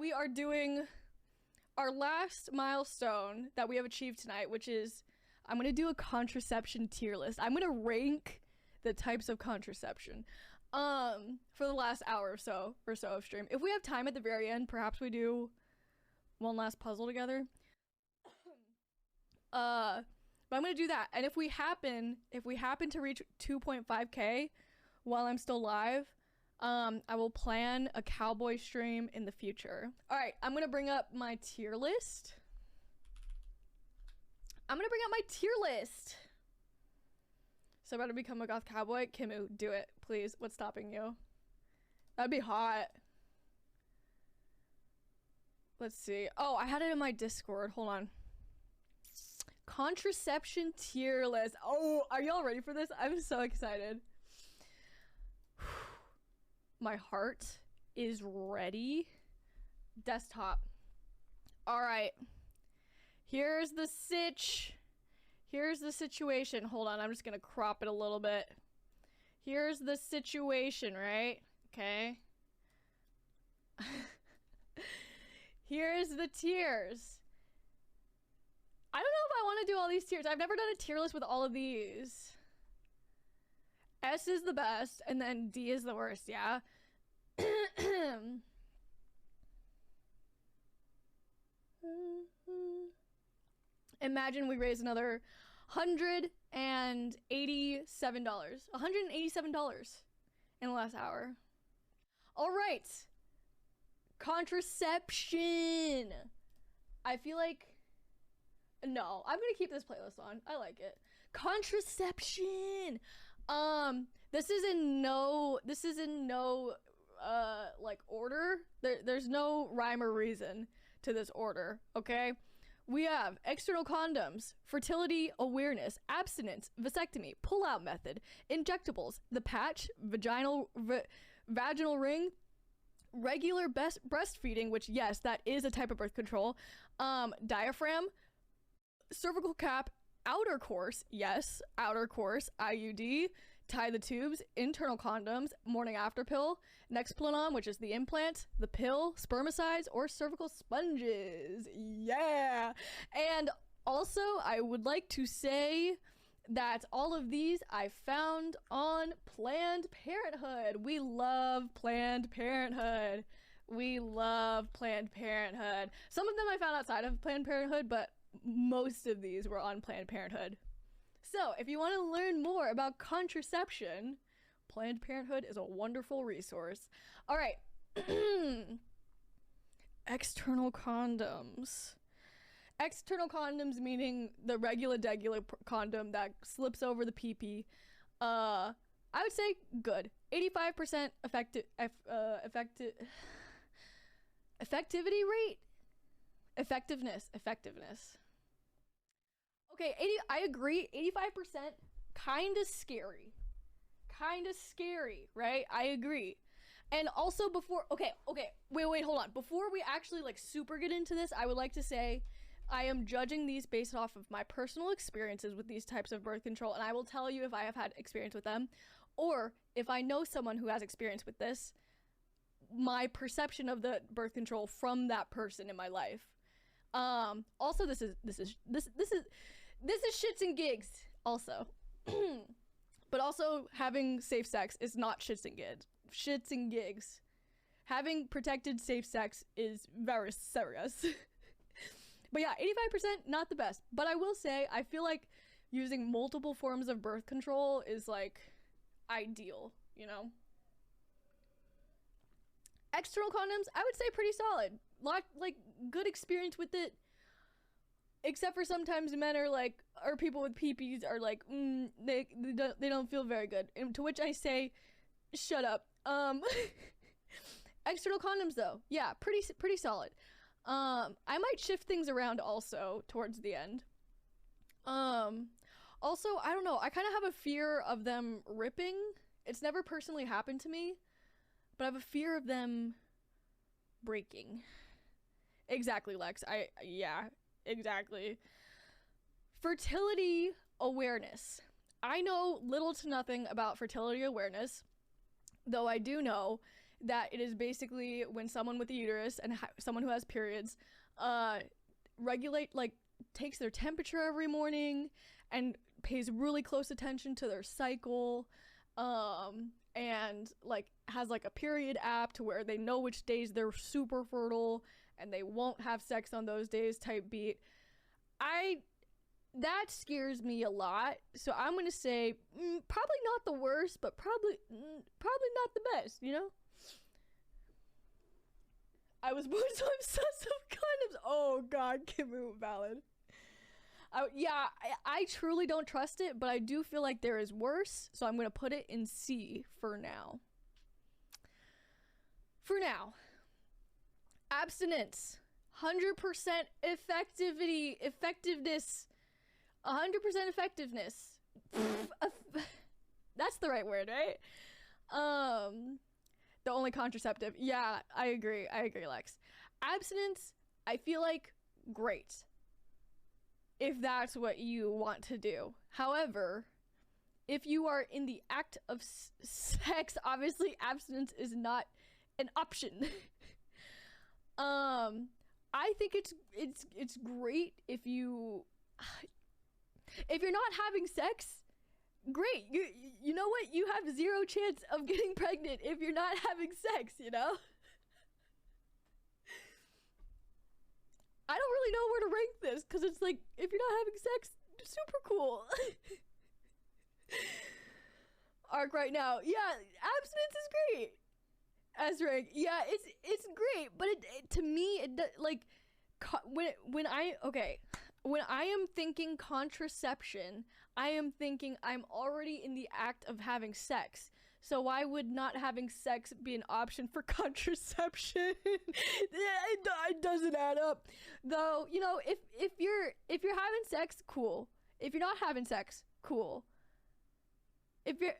we are doing our last milestone that we have achieved tonight, which is I'm gonna do a contraception tier list. I'm gonna rank the types of contraception for the last hour or so of stream. If we have time at the very end, perhaps we do one last puzzle together. But I'm gonna do that, and if we happen to reach 2.5k while I'm still live, I will plan a cowboy stream in the future. All right, I'm gonna bring up my tier list. So about to become a goth cowboy. Kimu, do it, please. What's stopping you? That'd be hot. Let's see. Oh, I had it in my Discord. Hold on. Contraception tier list. Oh, are y'all ready for this? I'm so excited. My heart is ready. Desktop. All right. Here's the situation. Hold on, I'm just gonna crop it a little bit. Here's the situation, right? Okay. Here's the tiers. I don't know if I want to do all these tiers. I've never done a tier list with all of these. S is the best, and then D is the worst, yeah? Imagine we raise another $187. $187 in the last hour. All right. Contraception. I feel like... No, I'm gonna keep this playlist on. I like it. Contraception. This is in no like order. There's no rhyme or reason to this order, okay? We have external condoms, fertility awareness, abstinence, vasectomy, pull-out method, injectables, the patch, vaginal ring, regular breastfeeding, which yes, that is a type of birth control, diaphragm, cervical cap, outer course, yes, outer course, IUD, tie the tubes, internal condoms, morning after pill, Nexplanon, which is the implant, the pill, spermicides, or cervical sponges. Yeah. And also, I would like to say that all of these I found on Planned Parenthood. We love Planned Parenthood. We love Planned Parenthood. Some of them I found outside of Planned Parenthood, but most of these were on Planned Parenthood. So if you want to learn more about contraception, Planned Parenthood is a wonderful resource. All right. External condoms. External condoms meaning the regular condom that slips over the pee-pee. I would say good. 85% effectivity rate? Effectiveness. Okay, I agree. 85%, kind of scary, right? I agree. And also before, okay, wait, hold on. Before we actually like super get into this, I would like to say I am judging these based off of my personal experiences with these types of birth control, and I will tell you if I have had experience with them, or if I know someone who has experience with this, my perception of the birth control from that person in my life. Also, this is shits and gigs also. But also having safe sex is not shits and gigs. Having protected safe sex is very serious. But yeah, 85% not the best. But I will say I feel like using multiple forms of birth control is like ideal, you know? External condoms, I would say pretty solid. Like good experience with it, except for sometimes men are like, or people with PPs are like, they don't feel very good. And to which I say, shut up. External condoms though, yeah, pretty solid. I might shift things around also towards the end. Also, I don't know, I kind of have a fear of them ripping. It's never personally happened to me, but I have a fear of them breaking. Exactly, Lex. Yeah, exactly. Fertility awareness. I know little to nothing about fertility awareness, though I do know that it is basically when someone with a uterus and someone who has periods regulate, like, takes their temperature every morning and pays really close attention to their cycle, and like has like a period app to where they know which days they're super fertile and they won't have sex on those days type beat. That scares me a lot, so I'm gonna say probably not the worst, but probably not the best, you know? I was born so obsessed with condoms. Oh god, Kimu, valid. I truly don't trust it, but I do feel like there is worse, so I'm gonna put it in C for now. For now. Abstinence. 100% effectiveness. 100% effectiveness. That's the right word, right? The only contraceptive. Yeah, I agree, Lex. Abstinence, I feel like, great, if that's what you want to do. However, if you are in the act of sex, obviously abstinence is not an option. I think it's great if you're not having sex. Great, you know what? You have zero chance of getting pregnant if you're not having sex, you know? I don't really know where to rank this, because it's like, if you're not having sex, super cool. Arc right now. Yeah, abstinence is great. As rank. Yeah, it's great, but to me, like, when I am thinking contraception, I am thinking I'm already in the act of having sex. So why would not having sex be an option for contraception? It doesn't add up. Though, you know, if you're having sex, cool. If you're not having sex, cool. If you're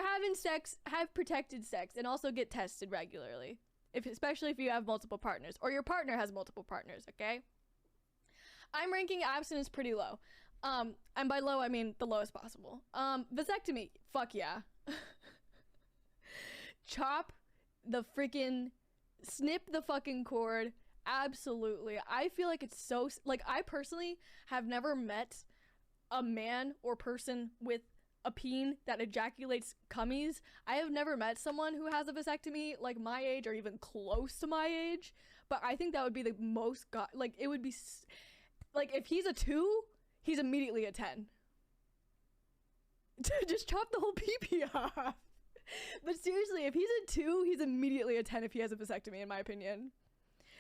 having sex, have protected sex and also get tested regularly. Especially if you have multiple partners or your partner has multiple partners, okay? I'm ranking abstinence pretty low. And by low, I mean the lowest possible. Vasectomy, fuck yeah. Snip the fucking cord, absolutely. I feel like it's so, like, I personally have never met a man or person with a peen that ejaculates cummies. I have never met someone who has a vasectomy like my age or even close to my age, but I think that would be the most like, it would be like, if he's a 2, he's immediately a 10. Just chop the whole pee-pee off. But seriously, if he's a 2, he's immediately a 10 if he has a vasectomy, in my opinion.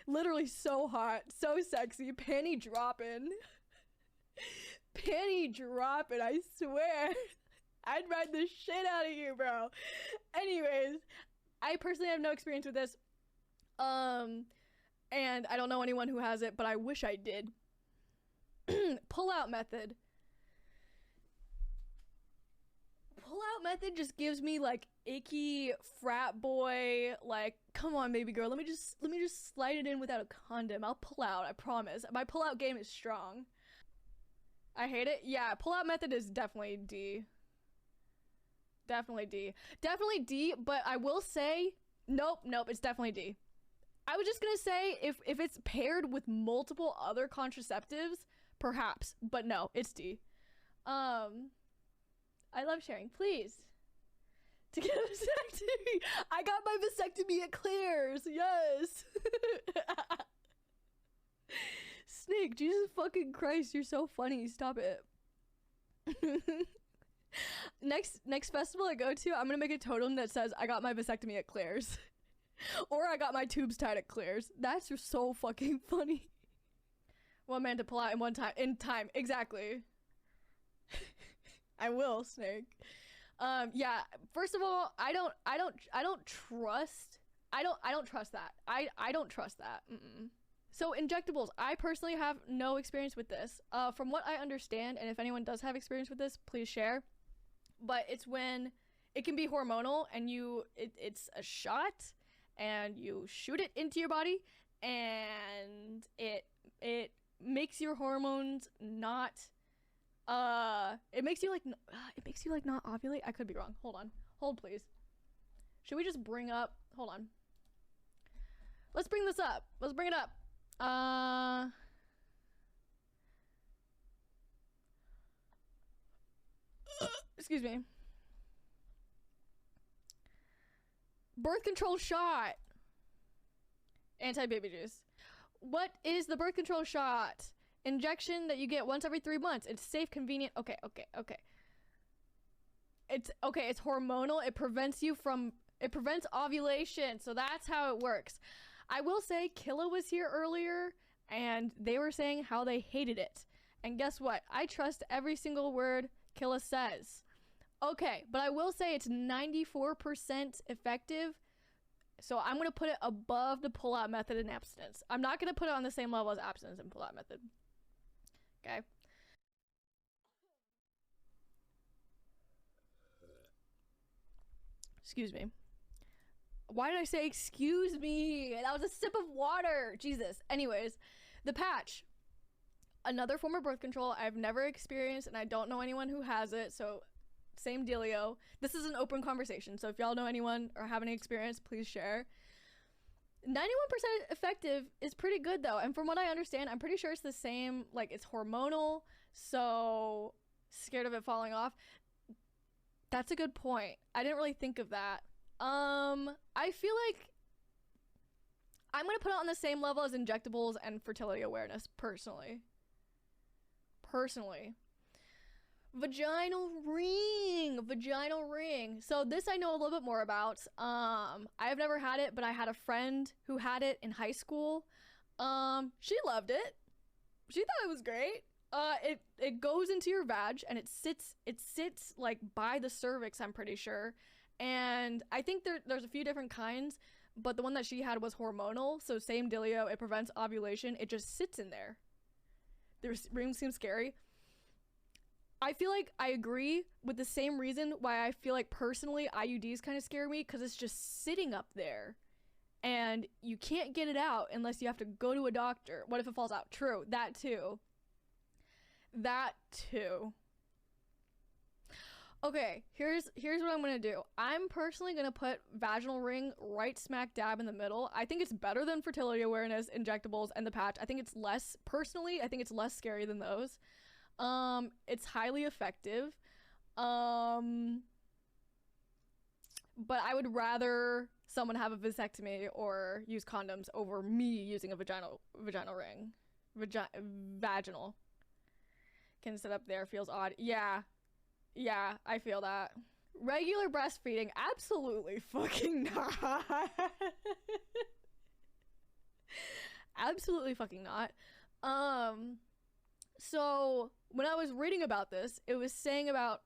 Literally so hot, so sexy, panty dropping. Panty dropping, I swear. I'd ride the shit out of you, bro. Anyways, I personally have no experience with this. And I don't know anyone who has it, but I wish I did. Pull-out method. Pull-out method just gives me, like, icky frat boy, like, come on, baby girl, let me just slide it in without a condom. I'll pull out, I promise. My pull-out game is strong. I hate it. Yeah, pull-out method is definitely D. Definitely D, but I will say, nope, it's definitely D. I was just gonna say, if it's paired with multiple other contraceptives, perhaps, but no, it's D. I love sharing. Please. To get a vasectomy. I got my vasectomy at Claire's. Yes. Snake, Jesus fucking Christ, you're so funny. Stop it. Next festival I go to, I'm gonna make a totem that says I got my vasectomy at Claire's. Or I got my tubes tied at Claire's. That's just so fucking funny. One man to pull out in time. Exactly. I will, Snake. Yeah, first of all, I don't trust that. I don't trust that. So injectables, I personally have no experience with this. From what I understand, and if anyone does have experience with this, please share. But it's when it can be hormonal and it's a shot and you shoot it into your body and it makes your hormones not It makes you like not ovulate. I could be wrong. Hold on. Hold please. Should we just bring up? Hold on. Let's bring this up. Let's bring it up. Excuse me. Birth control shot. Anti-baby juice. What is the birth control shot? Injection that you get once every 3 months. It's safe, convenient. Okay. It's hormonal. It prevents ovulation. So that's how it works. I will say Killa was here earlier and they were saying how they hated it. And guess what? I trust every single word Killa says. Okay, but I will say it's 94% effective. So I'm going to put it above the pull-out method and abstinence. I'm not going to put it on the same level as abstinence and pull-out method. Okay. Excuse me. Why did I say excuse me? That was a sip of water. Jesus. Anyways, the patch. Another form of birth control I've never experienced, and I don't know anyone who has it, so same dealio. This is an open conversation, so if y'all know anyone or have any experience, please share. 91% effective is pretty good though, and from what I understand, I'm pretty sure it's the same, like it's hormonal, so scared of it falling off. That's a good point. I didn't really think of that. I feel like I'm gonna put it on the same level as injectables and fertility awareness, personally. Vaginal ring. So this I know a little bit more about. I have never had it, but I had a friend who had it in high school. She loved it. She thought it was great. It goes into your vag and it sits like by the cervix, I'm pretty sure. And I think there's a few different kinds, but the one that she had was hormonal, so same dealio. It prevents ovulation. It just sits in there. The ring seems scary. I feel like I agree with the same reason why I feel like personally IUDs kind of scare me, because it's just sitting up there and you can't get it out unless you have to go to a doctor. What if it falls out? True, that too. Okay, here's what I'm gonna do. I'm personally gonna put vaginal ring right smack dab in the middle. I think it's better than fertility awareness, injectables, and the patch. I think it's less scary than those. It's highly effective. But I would rather someone have a vasectomy or use condoms over me using a vaginal ring. Vaginal. Can sit up there, feels odd. Yeah, I feel that. Regular breastfeeding, absolutely fucking not. Absolutely fucking not. So when I was reading about this, it was saying about,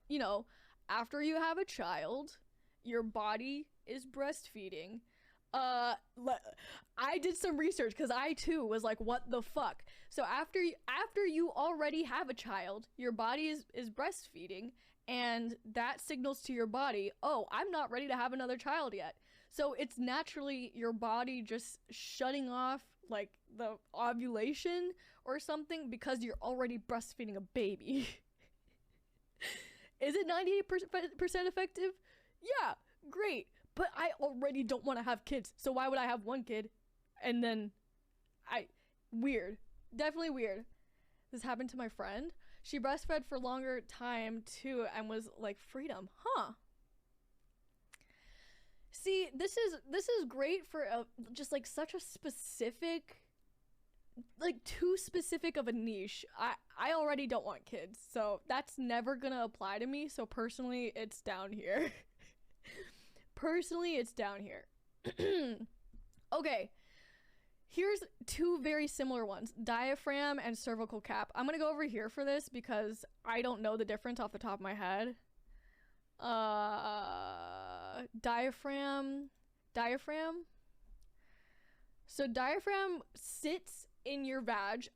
after you have a child, your body is breastfeeding. I did some research because I too was like, what the fuck? So after you already have a child, your body is breastfeeding, and that signals to your body, oh, I'm not ready to have another child yet. So it's naturally your body just shutting off like the ovulation or something because you're already breastfeeding a baby. Is it 98% effective? Yeah, great. But I already don't want to have kids, so why would I have one kid? And then weird. Definitely weird. This happened to my friend. She breastfed for longer time too and was like, freedom, huh? See, this is great for just like such a specific, like too specific of a niche. I already don't want kids, so that's never gonna apply to me. So personally, it's down here. Personally, it's down here. Okay, here's two very similar ones: diaphragm and cervical cap. I'm gonna go over here for this because I don't know the difference off the top of my head. Diaphragm. So diaphragm sits in your vag,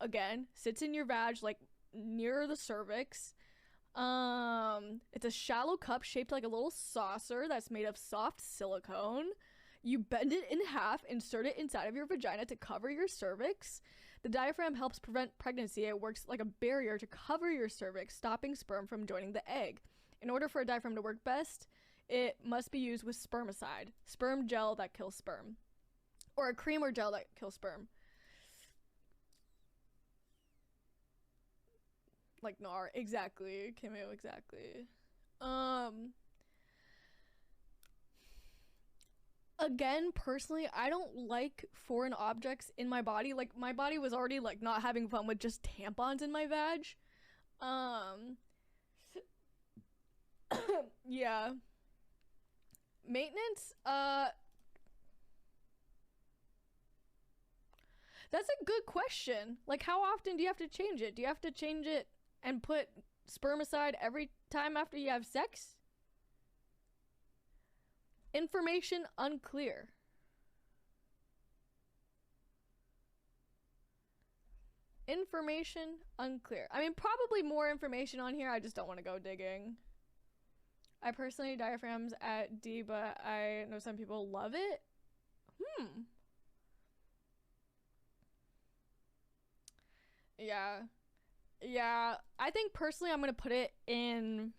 like near the cervix. It's a shallow cup shaped like a little saucer that's made of soft silicone. You bend it in half, insert it inside of your vagina to cover your cervix. The diaphragm helps prevent pregnancy. It works like a barrier to cover your cervix, stopping sperm from joining the egg. In order for a diaphragm to work best, it must be used with spermicide, sperm gel that kills sperm, or a cream or gel that kills sperm. Like NAR, exactly, Cameo, exactly. Again, personally, I don't like foreign objects in my body. Like, my body was already, like, not having fun with just tampons in my vag. Yeah. Maintenance, that's a good question. Like, how often do you have to change it? Do you have to change it and put spermicide every time after you have sex? Information unclear. Information unclear. I mean, probably more information on here. I just don't want to go digging. I personally diaphragms at D, but I know some people love it. Yeah. Yeah. I think personally I'm gonna put it in.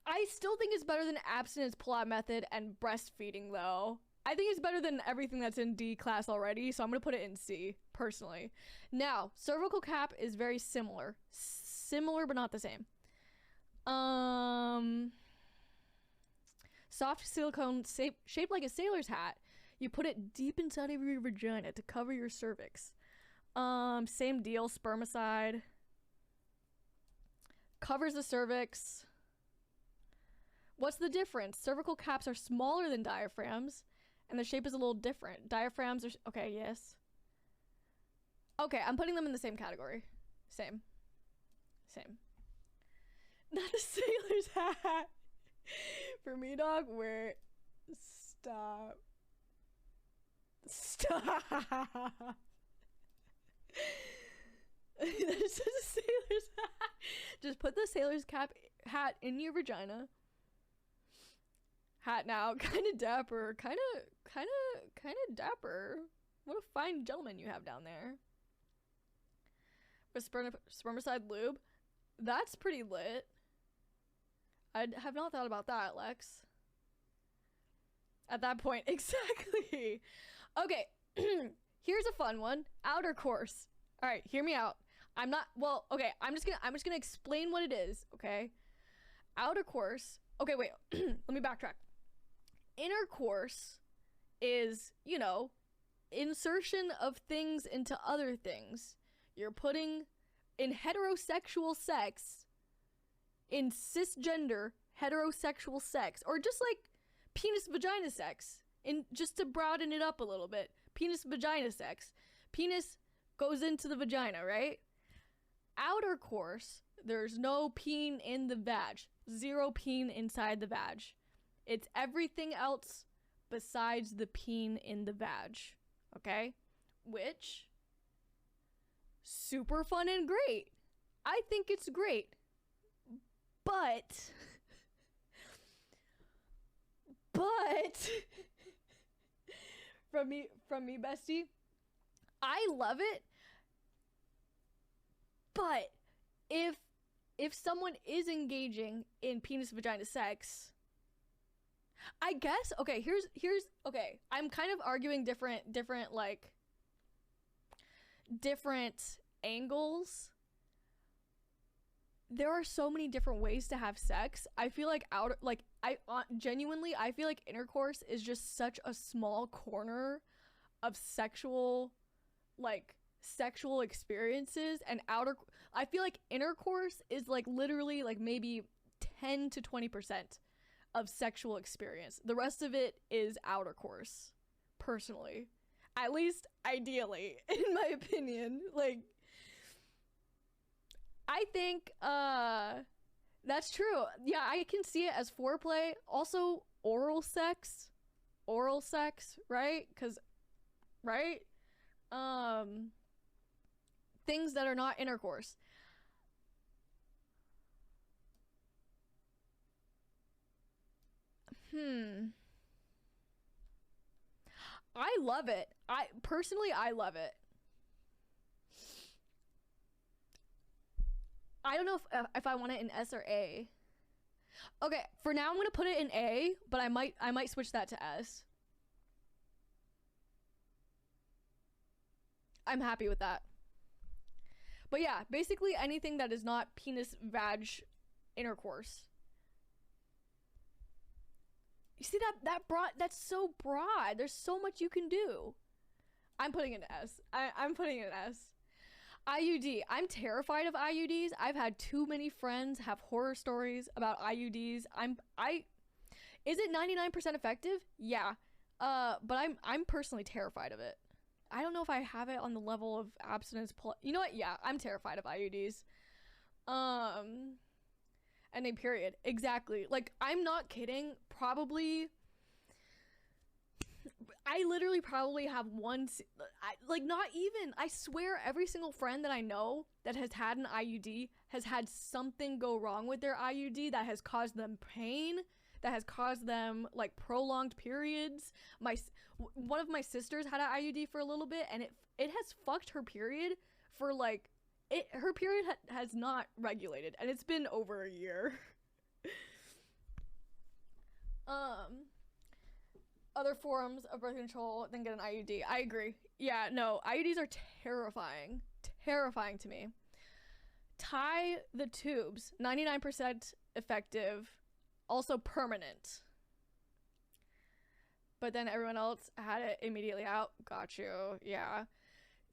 I still think it's better than abstinence, pull-out method, and breastfeeding, though. I think it's better than everything that's in D class already, so I'm gonna put it in C, personally. Now, cervical cap is very similar. Similar, but not the same. Soft silicone shaped like a sailor's hat. You put it deep inside of your vagina to cover your cervix. Same deal, spermicide. Covers the cervix. What's the difference? Cervical caps are smaller than diaphragms, and the shape is a little different. Diaphragms are, okay, yes. Okay, I'm putting them in the same category. Same. Not a sailor's hat. For me, dog, where, stop. This is a sailor's hat. Just put the sailor's hat in your vagina. Hat now, kind of dapper, kind of dapper. What a fine gentleman you have down there. With spermicide lube, that's pretty lit. I have not thought about that, Lex. At that point, exactly. Okay, here's a fun one. Outer course. All right, hear me out. I'm not, well, okay, I'm just gonna explain what it is, okay? Outer course. Okay, wait. Let me backtrack. Inner course is, you know, insertion of things into other things. You're putting in heterosexual sex, in cisgender heterosexual sex, or just like penis vagina sex, in just to broaden it up a little bit. Penis vagina sex. Penis goes into the vagina, right? Outer course, there's no peen in the vag. Zero peen inside the vag. It's everything else besides the peen in the vag. Okay? Which, super fun and great. I think it's great. But from me bestie, I love it. But if someone is engaging in penis vagina sex, I guess, okay, here's okay, I'm kind of arguing different like different angles. There are so many different ways to have sex. I feel like genuinely, I feel like intercourse is just such a small corner of sexual experiences, and I feel like intercourse is like literally like maybe 10 to 20% of sexual experience. The rest of it is outer course, personally. At least ideally, in my opinion. Like, I think that's true. Yeah, I can see it as foreplay. Also, oral sex, right? Right? Things that are not intercourse. I love it. I love it. I don't know if I want it in S or A. Okay, for now I'm gonna put it in A, but I might switch that to S. I'm happy with that. But yeah, basically anything that is not penis vag intercourse. You see that broad? That's so broad. There's so much you can do. I'm putting it in S. I'm putting it in S. IUD. I'm terrified of IUDs. I've had too many friends have horror stories about IUDs. Is it 99% effective? Yeah. But I'm personally terrified of it. I don't know if I have it on the level of abstinence plus. You know what? Yeah, I'm terrified of IUDs. And a period. Exactly. Like, I'm not kidding. Probably. I literally probably have one, like, not even, I swear every single friend that I know that has had an IUD has had something go wrong with their IUD that has caused them pain, that has caused them, like, prolonged periods. One of my sisters had an IUD for a little bit, and it has fucked her period for, like, her period has not regulated, and it's been over a year. Other forms of birth control than get an IUD. I agree. Yeah, no, IUDs are terrifying. Terrifying to me. Tie the tubes. 99% effective. Also permanent. But then everyone else had it immediately out. Got you. Yeah.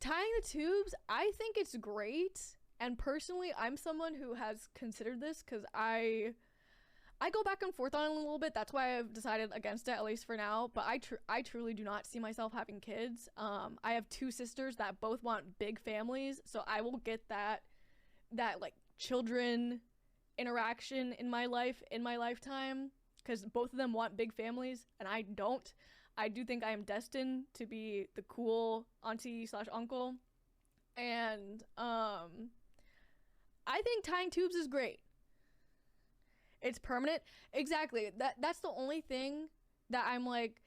Tying the tubes, I think it's great. And personally, I'm someone who has considered this because I go back and forth on it a little bit. That's why I've decided against it, at least for now. But I truly do not see myself having kids. I have two sisters that both want big families, so I will get that like children interaction in my life in my lifetime, because both of them want big families and I don't. I do think I am destined to be the cool auntie / uncle, and I think tying tubes is great. It's permanent. Exactly. That's the only thing that I'm like,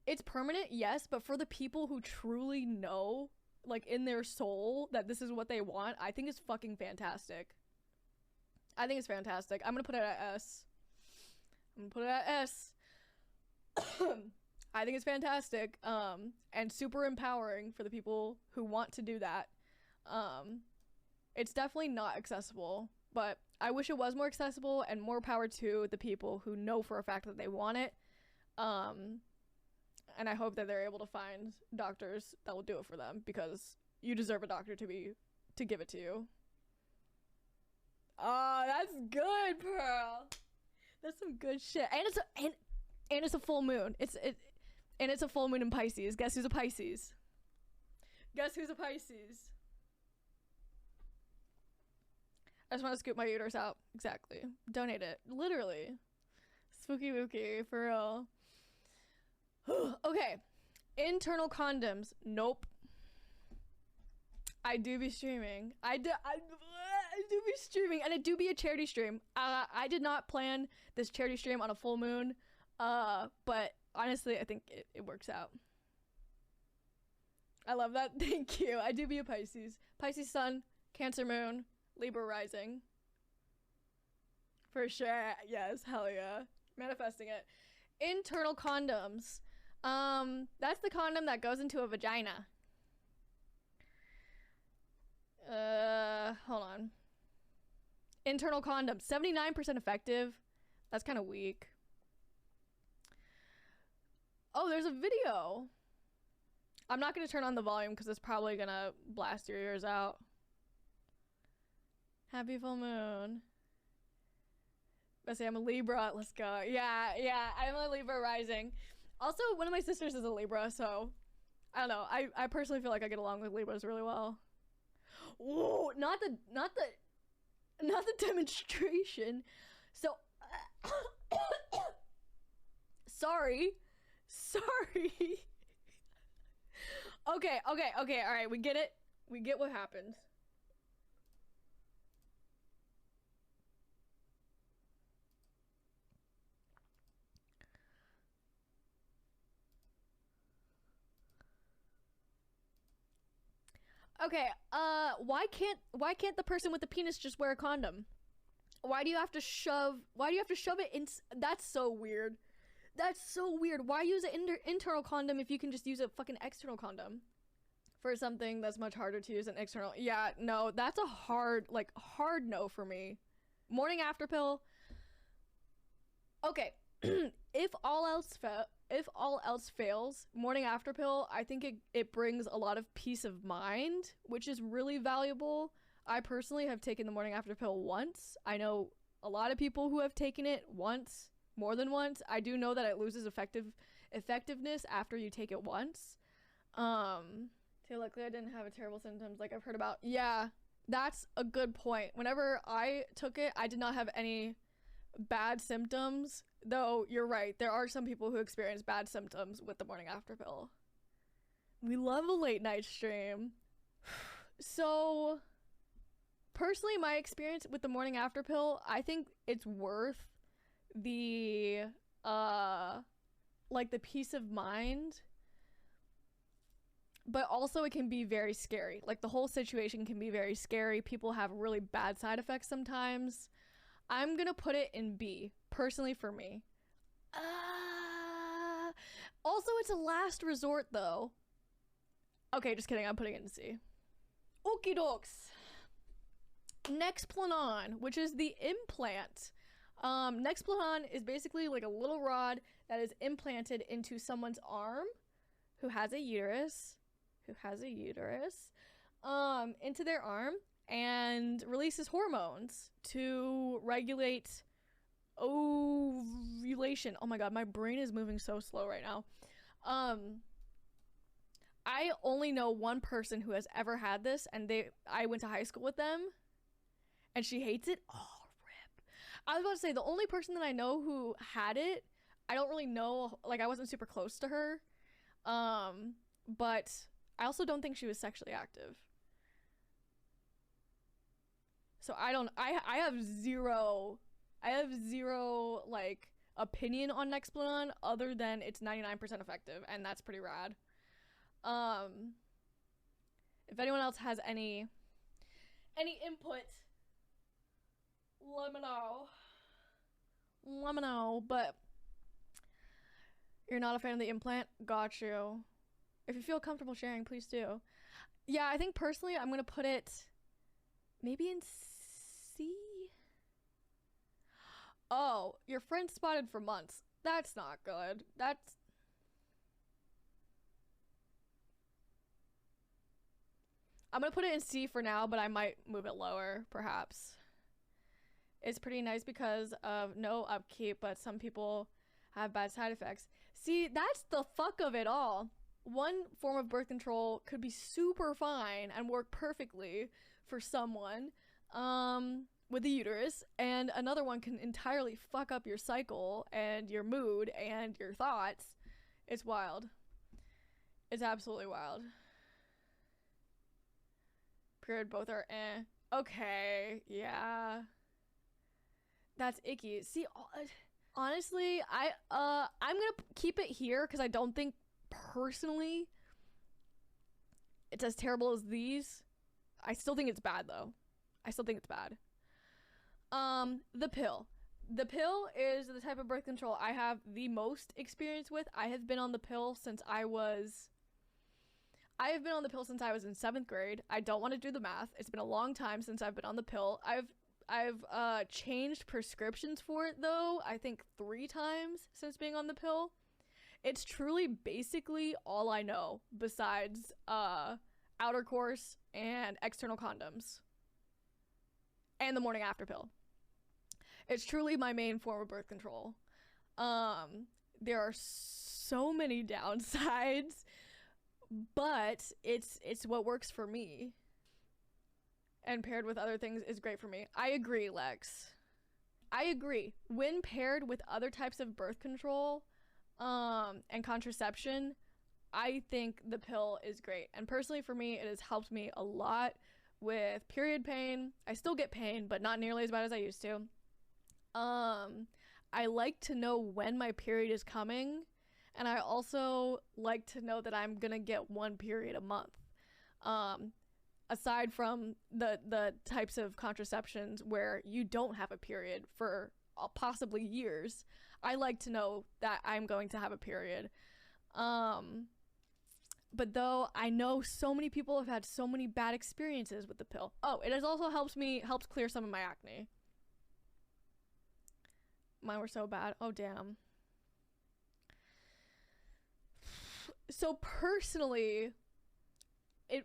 it's permanent, yes, but for the people who truly know, like, in their soul that this is what they want, I think it's fucking fantastic. I think it's fantastic. I'm gonna put it at S. I think it's fantastic. And super empowering for the people who want to do that. It's definitely not accessible, but I wish it was more accessible, and more power to the people who know for a fact that they want it. And I hope that they're able to find doctors that will do it for them, because you deserve a doctor to give it to you. Oh, that's good, Pearl. That's some good shit. And it's a full moon. It's a full moon in Pisces. Guess who's a Pisces? Guess who's a Pisces? I just want to scoop my uterus out. Exactly. Donate it. Literally. Spooky wooky, for real. Okay. Internal condoms. Nope. I do be streaming. I do be streaming, and it do be a charity stream. I did not plan this charity stream on a full moon, but honestly, I think it works out. I love that. Thank you. I do be a Pisces. Pisces sun, Cancer moon, Libra rising. For sure. Yes, hell yeah. Manifesting it. Internal condoms. That's the condom that goes into a vagina. Hold on. Internal condom, 79% effective. That's kind of weak. Oh, there's a video. I'm not going to turn on the volume because it's probably going to blast your ears out. Happy full moon. Let's say I'm a Libra. Let's go. Yeah, I'm a Libra rising. Also, one of my sisters is a Libra, so I don't know. I personally feel like I get along with Libras really well. Whoa, not the demonstration. So sorry. Okay, all right, we get it. We get what happens. Okay, why can't the person with the penis just wear a condom? Why do you have to shove it in? That's so weird. That's so weird. Why use an internal condom if you can just use a fucking external condom for something that's much harder to use an external? Yeah, no, that's a hard no for me. Morning after pill. Okay, if all else fails, morning after pill, I think it brings a lot of peace of mind, which is really valuable. I personally have taken the morning after pill once. I know a lot of people who have taken it once, more than once. I do know that it loses effectiveness after you take it once. So luckily I didn't have a terrible symptoms like I've heard about. Yeah, that's a good point. Whenever I took it, I did not have any bad symptoms, though you're right, there are some people who experience bad symptoms with the morning after pill. We love a late night stream. So personally, my experience with the morning after pill, I think it's worth the like the peace of mind, but also it can be very scary. Like the whole situation can be very scary. People have really bad side effects sometimes. I'm gonna put it in B, personally for me. Also, it's a last resort though. Okay, just kidding, I'm putting it in C. Okie dokes. Nexplanon, which is the implant. Nexplanon is basically like a little rod that is implanted into someone's arm who has a uterus, into their arm, and releases hormones to regulate ovulation. Oh my god, my brain is moving so slow right now. I only know one person who has ever had this, and I went to high school with them, and she hates it. Oh, rip. I was about to say, the only person that I know who had it, I don't really know, like I wasn't super close to her, but I also don't think she was sexually active. So I have zero like opinion on Nexplanon other than it's 99% effective, and that's pretty rad. If anyone else has any input, let me know. But you're not a fan of the implant? Got you. If you feel comfortable sharing, please do. Yeah, I think personally I'm gonna put it maybe in C. Oh, your friend spotted for months. That's not good. I'm gonna put it in C for now, but I might move it lower, perhaps. It's pretty nice because of no upkeep, but some people have bad side effects. See, that's the fuck of it all. One form of birth control could be super fine and work perfectly for someone with a uterus, and another one can entirely fuck up your cycle and your mood and your thoughts. It's wild. It's absolutely wild. Period, both are eh. Okay, yeah. That's icky. See, honestly, I'm gonna keep it here because I don't think personally it's as terrible as these. I still think it's bad though. I still think it's bad. The pill. The pill is the type of birth control I have the most experience with. I have been on the pill since I was in 7th grade. I don't want to do the math. It's been a long time since I've been on the pill. I've changed prescriptions for it though, I think 3 times since being on the pill. It's truly basically all I know besides outer course and external condoms and the morning after pill. It's truly my main form of birth control. There are so many downsides, but it's what works for me, and paired with other things is great for me. I agree, Lex. I agree. When paired with other types of birth control and contraception, I think the pill is great. And personally for me, it has helped me a lot with period pain. I still get pain, but not nearly as bad as I used to. I like to know when my period is coming, and I also like to know that I'm gonna get 1 period a month. aside from the types of contraceptions where you don't have a period for possibly years, I like to know that I'm going to have a period. But though I know so many people have had so many bad experiences with the pill. Oh, it has also helped clear some of my acne. Mine were so bad. Oh, damn. So personally,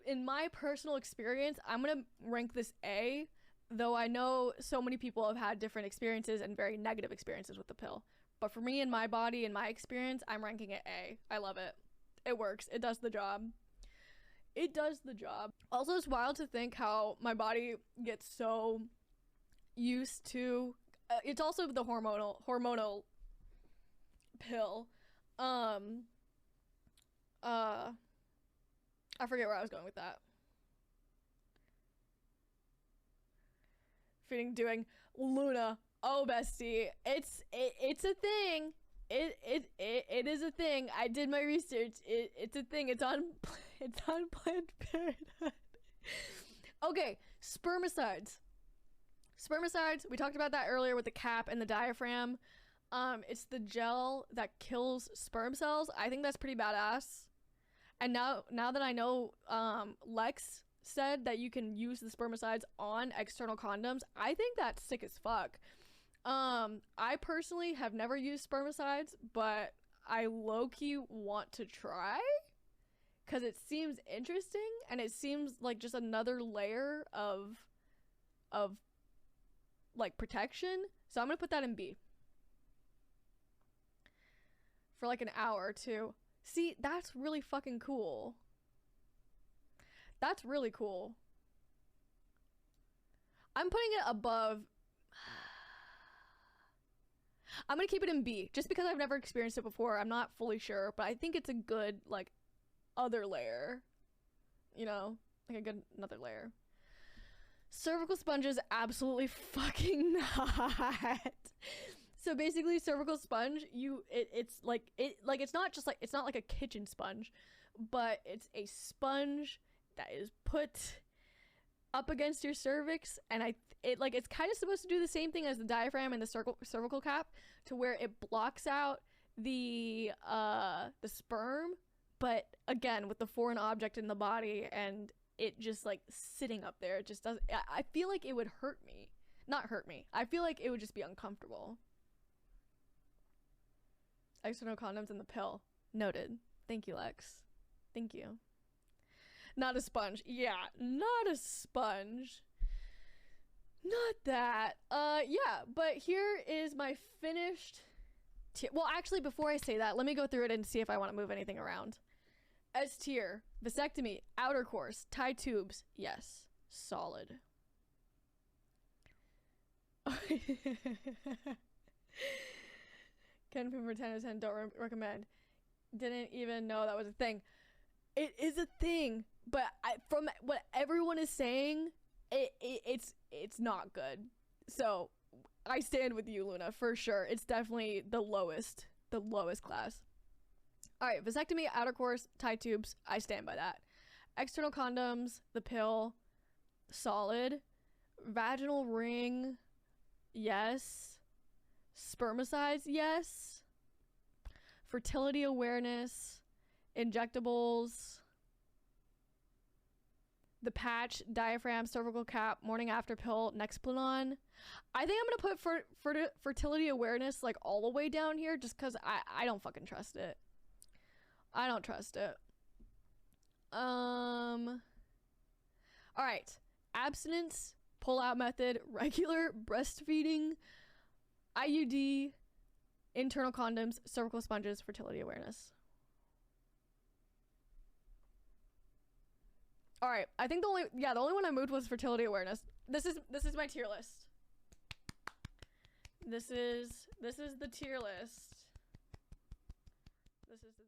in my personal experience, I'm gonna rank this A, though I know so many people have had different experiences and very negative experiences with the pill. But for me and my body and my experience, I'm ranking it A. I love it. It works. It does the job. It does the job. Also, it's wild to think how my body gets so used to... it's also the hormonal pill. I forget where I was going with that. Doing Luna. Oh, bestie, it's a thing. It is a thing. I did my research. It's a thing. It's on Planned Parenthood. Okay, spermicides. Spermicides, we talked about that earlier with the cap and the diaphragm. It's the gel that kills sperm cells. I think that's pretty badass. And now that I know, Lex said that you can use the spermicides on external condoms, I think that's sick as fuck. I personally have never used spermicides, but I low-key want to try because it seems interesting and it seems like just another layer of like protection. So I'm gonna put that in B for like an hour or two. See, that's really fucking cool. That's really cool. I'm putting it above. I'm gonna keep it in B just because I've never experienced it before. I'm not fully sure, but I think it's a good like other layer, you know, like a good another layer. Cervical sponges, absolutely fucking not. So basically, cervical sponge, it's not like a kitchen sponge, but it's a sponge that is put up against your cervix, and it's kind of supposed to do the same thing as the diaphragm and the cervical cap, to where it blocks out the sperm, but again with the foreign object in the body and it just like sitting up there, it just doesn't. I feel like it would hurt me. Not hurt me. I feel like it would just be uncomfortable. External condoms and the pill. Noted. Thank you, Lex. Thank you. Not a sponge. Yeah, not a sponge. Not that. Yeah, but here is my finished tier. Well, actually, before I say that, let me go through it and see if I want to move anything around. S tier, vasectomy, outer course, tie tubes. Yes, solid. Ken for 10 out of 10, don't recommend. Didn't even know that was a thing. It is a thing, but from what everyone is saying, it's not good. So I stand with you, Luna, for sure. It's definitely the lowest class. All right, vasectomy, outer course, tie tubes. I stand by that. External condoms, the pill, solid. Vaginal ring, yes. Spermicides, yes. Fertility awareness, injectables, the patch, diaphragm, cervical cap, morning after pill, Nexplanon. I think I'm gonna put fertility awareness like all the way down here just because I don't fucking trust it. I don't trust it. All right, abstinence, pull-out method, regular breastfeeding, IUD, internal condoms, cervical sponges, fertility awareness. All right, I think the only one I moved was fertility awareness. This is my tier list. This is the tier list. This is the